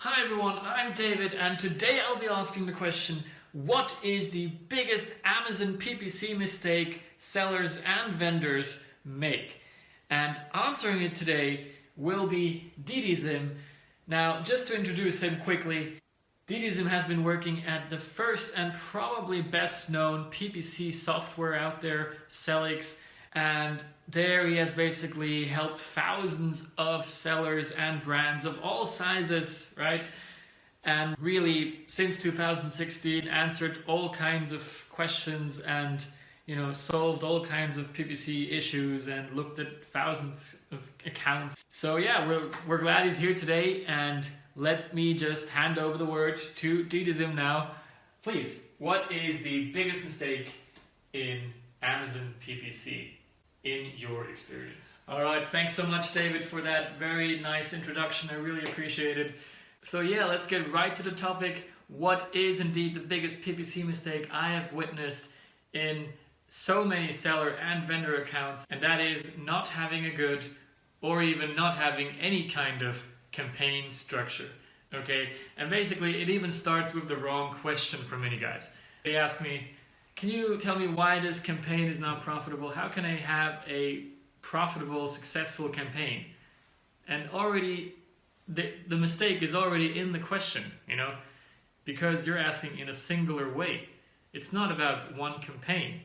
Hi everyone, I'm David and today I'll be asking the question, what is the biggest Amazon PPC mistake sellers and vendors make? And answering it today will be ddzim. Now, just to introduce him quickly, ddzim has been working at the first and probably best known PPC software out there, Sellix, and there he has basically helped thousands of sellers and brands of all sizes, right? And really, since 2016, answered all kinds of questions and, solved all kinds of PPC issues and looked at thousands of accounts. So yeah, we're glad he's here today, and let me just hand over the word to ddzim now. Please, what is the biggest mistake in Amazon PPC? In your experience. All right, thanks so much, David, for that very nice introduction. I really appreciate it. So yeah, let's get right to the topic. What is indeed the biggest PPC mistake I have witnessed in so many seller and vendor accounts? And that is not having a good or even not having any kind of campaign structure. Okay, and basically it even starts with the wrong question for many guys. They ask me, can you tell me why this campaign is not profitable? How can I have a profitable, successful campaign? And already, the mistake is already in the question, because you're asking in a singular way. It's not about one campaign.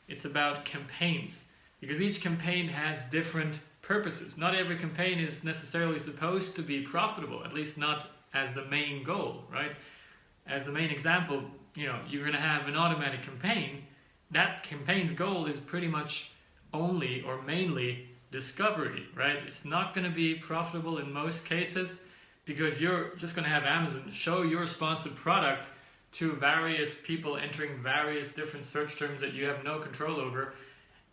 It's about campaigns, because each campaign has different purposes. Not every campaign is necessarily supposed to be profitable, at least not as the main goal, right? As the main example, you're going to have an automatic campaign. That campaign's goal is pretty much only or mainly discovery, right? It's not going to be profitable in most cases because you're just going to have Amazon show your sponsored product to various people entering various different search terms that you have no control over.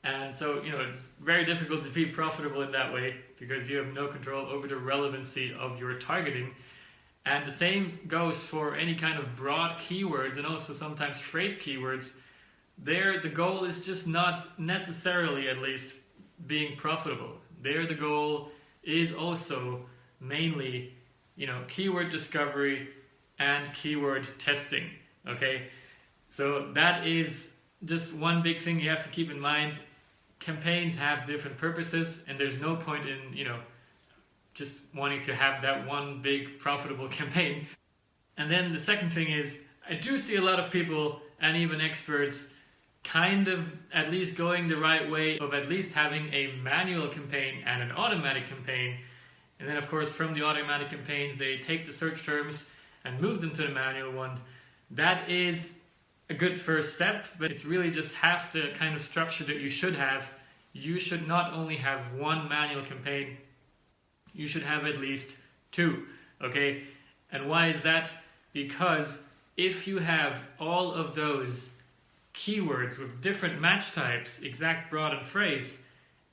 And so, it's very difficult to be profitable in that way because you have no control over the relevancy of your targeting. And the same goes for any kind of broad keywords and also sometimes phrase keywords. There, the goal is just not necessarily, at least, being profitable. There, the goal is also mainly, keyword discovery and keyword testing, okay? So that is just one big thing you have to keep in mind. Campaigns have different purposes, and there's no point in, just wanting to have that one big profitable campaign. And then the second thing is, I do see a lot of people and even experts kind of at least going the right way of at least having a manual campaign and an automatic campaign. And then of course from the automatic campaigns they take the search terms and move them to the manual one. That is a good first step, but it's really just half the kind of structure that you should have. You should not only have one manual campaign, you should have at least two, okay? And why is that? Because if you have all of those keywords with different match types, exact, broad, and phrase,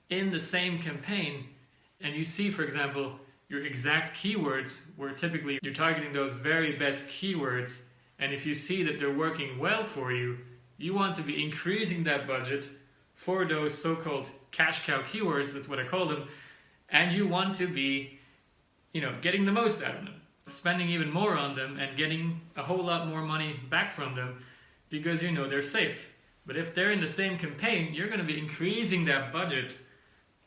in the same campaign, and you see, for example, your exact keywords, where typically you're targeting those very best keywords, and if you see that they're working well for you, you want to be increasing that budget for those so-called cash cow keywords, that's what I call them, and you want to be, getting the most out of them, spending even more on them and getting a whole lot more money back from them because they're safe. But if they're in the same campaign, you're going to be increasing that budget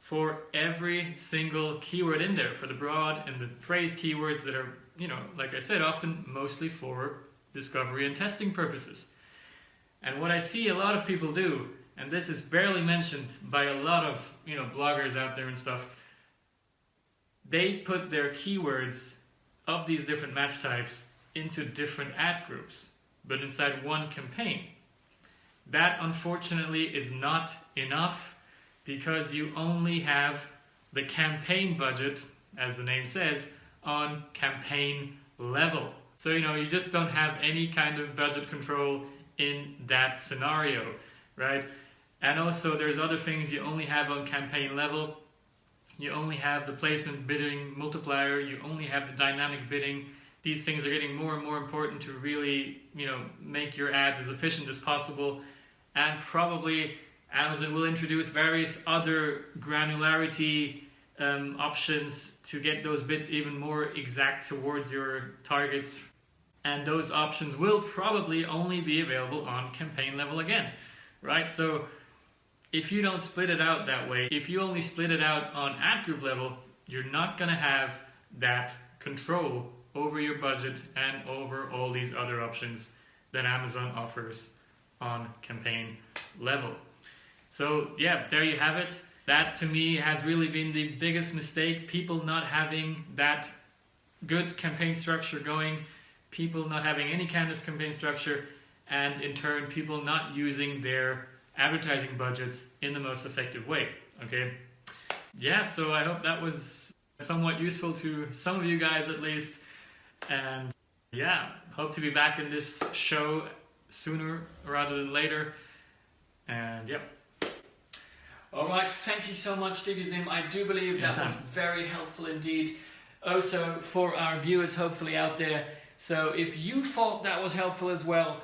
for every single keyword in there, for the broad and the phrase keywords that are, like I said, often mostly for discovery and testing purposes. And what I see a lot of people do, and this is barely mentioned by a lot of, bloggers out there and stuff, they put their keywords of these different match types into different ad groups, but inside one campaign. That unfortunately is not enough because you only have the campaign budget, as the name says, on campaign level. So, you just don't have any kind of budget control in that scenario, right? And also there's other things you only have on campaign level. You only have the placement bidding multiplier, you only have the dynamic bidding. These things are getting more and more important to really, make your ads as efficient as possible. And probably Amazon will introduce various other granularity options to get those bits even more exact towards your targets. And those options will probably only be available on campaign level again, right? So if you don't split it out that way, if you only split it out on ad group level, you're not going to have that control over your budget and over all these other options that Amazon offers on campaign level. So yeah, there you have it. That to me has really been the biggest mistake. People not having that good campaign structure going, people not having any kind of campaign structure, and in turn people not using their advertising budgets in the most effective way. Okay, yeah, so I hope that was somewhat useful to some of you guys at least, and yeah, hope to be back in this show sooner rather than later. And yeah, all right, thank you so much, ddzim. I do believe that was very helpful indeed, also for our viewers hopefully out there. So if you thought that was helpful as well,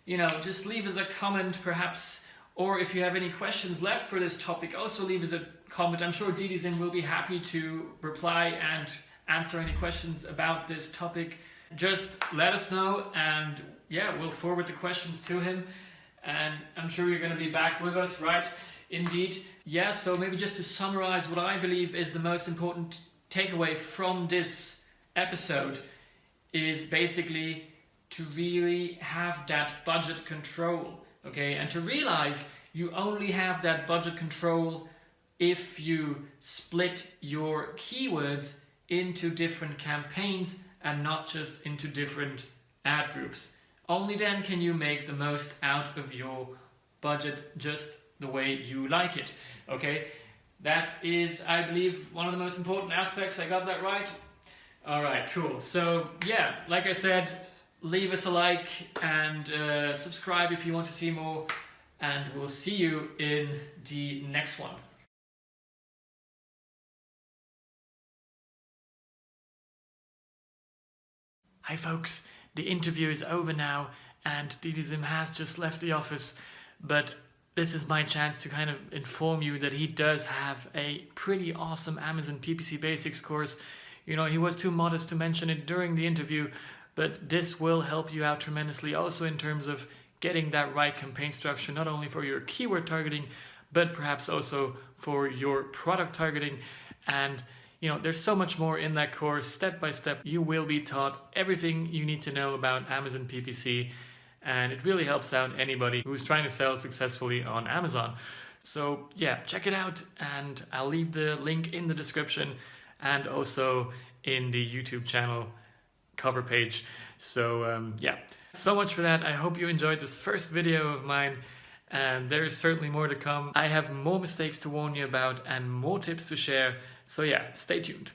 you know, just leave us a comment perhaps, or if you have any questions left for this topic, also leave us a comment. I'm sure ddzim will be happy to reply and answer any questions about this topic. Just let us know, and yeah, we'll forward the questions to him, and I'm sure you're going to be back with us, right? Indeed. Yeah, so maybe just to summarize what I believe is the most important takeaway from this episode is basically to really have that budget control, okay? And to realize you only have that budget control if you split your keywords into different campaigns and not just into different ad groups. Only then can you make the most out of your budget just the way you like it, okay? That is, I believe, one of the most important aspects. I got that right? All right, cool. So yeah, like I said, leave us a like and subscribe if you want to see more, and we'll see you in the next one. Hi folks, the interview is over now and ddzim has just left the office, but this is my chance to kind of inform you that he does have a pretty awesome Amazon PPC Basics course. You know, he was too modest to mention it during the interview, but this will help you out tremendously also in terms of getting that right campaign structure, not only for your keyword targeting, but perhaps also for your product targeting. And you know, there's so much more in that course. Step by step, you will be taught everything you need to know about Amazon PPC, and it really helps out anybody who's trying to sell successfully on Amazon. So yeah, check it out, and I'll leave the link in the description and also in the YouTube channel cover page. So yeah, so much for that. I hope you enjoyed this first video of mine, and there is certainly more to come. I have more mistakes to warn you about and more tips to share. So yeah, stay tuned.